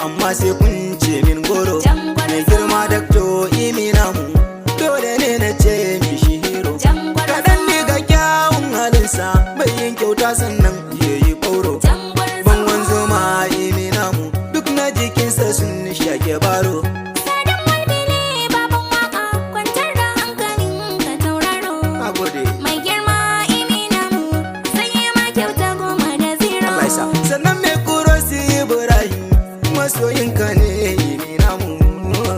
amma sai kun ce min goro. Mai girma dakto imina mu dole ne na ce mishi hero. Kaɗan ne ga kyawun halinsa bai yin kyauta sannan ya yi ƙauro. Bangon zoma imina mu duk na jikinsa sun shake baro. Sannan mai kuro si Ibrahim masoyinka ne imina mu.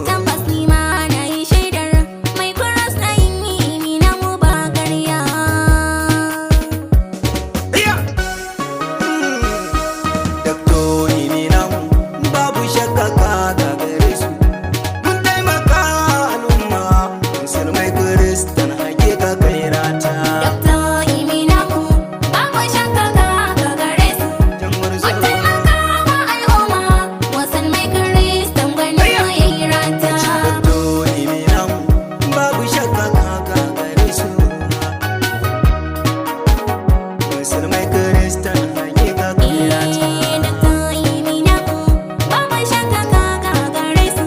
Tabbas ni ma na yi shaidar mai kuros na yin imina mu ba ƙarya. Dakto imina mu babu shakka ka gagare su. Mun taimaka al'umma musulmai Kiristan hakika kai rata. Dakto imina mu babu shakka ka gagare su. Mun taimaka wa al'umma musulmai Kiristan gwanin mu yayi rata. Dakto imina mu babu shakka ka gagare su. Musulmai Kiristan hakika kai rata. Dakto imina mu babu shakka ka gagare su.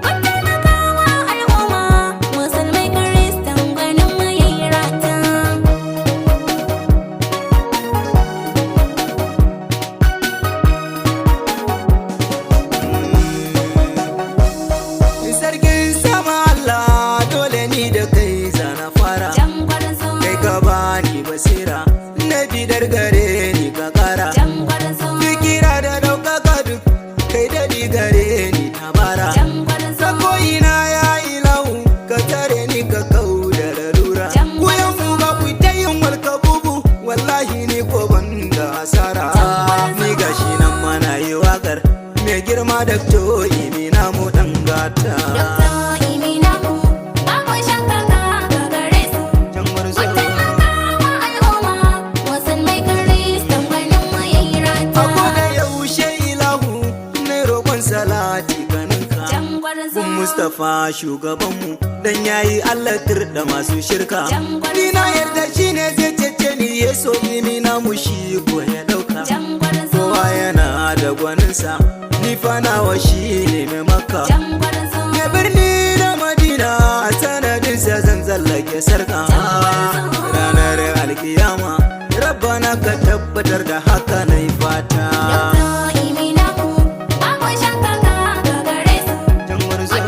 Mun taimaka wa al'umma musulmai Kiristan gwanin mu yayi rata. Sarkin sama Allah dole ni da kai zana fara. Kai ka bani basira na bidar gare ni ka kara. Fikira da ɗaukaka duk kai daɗi gare ni ta bara. Ka koyina ya ilahu ka tare ni ka kau da lalura. Kuyan mu ba ku ta yin walka bubu wallahi ni ko ban da asara. Ni gashi nan mana yi wakar mai girma da imina mu ɗan gata. Can warzo. A koda yaushe ilahu na roƙon salati ganinka. Gun Mustapha shugabanmu dan yayi Allah da masu shirka. Ni na yarda shi ne zai cece ni ya so imina mu shi ko ya ɗauka. Kowa yana da gwaninsa ni fa nawa shi ne mai makka. Ya birni da Madina a sanadinsa zan tsallake sarka. Ranar alkiyama Rabbana ka tabbatar da haka na yi fata. Can warzo.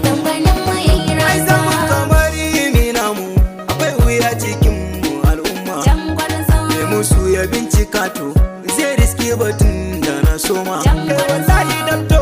Ai zaman kamar imina mu akwai wuya cikin mu al'umma. Me musu ya bincika to zai riske batun da na soma. Kai wallahi dakto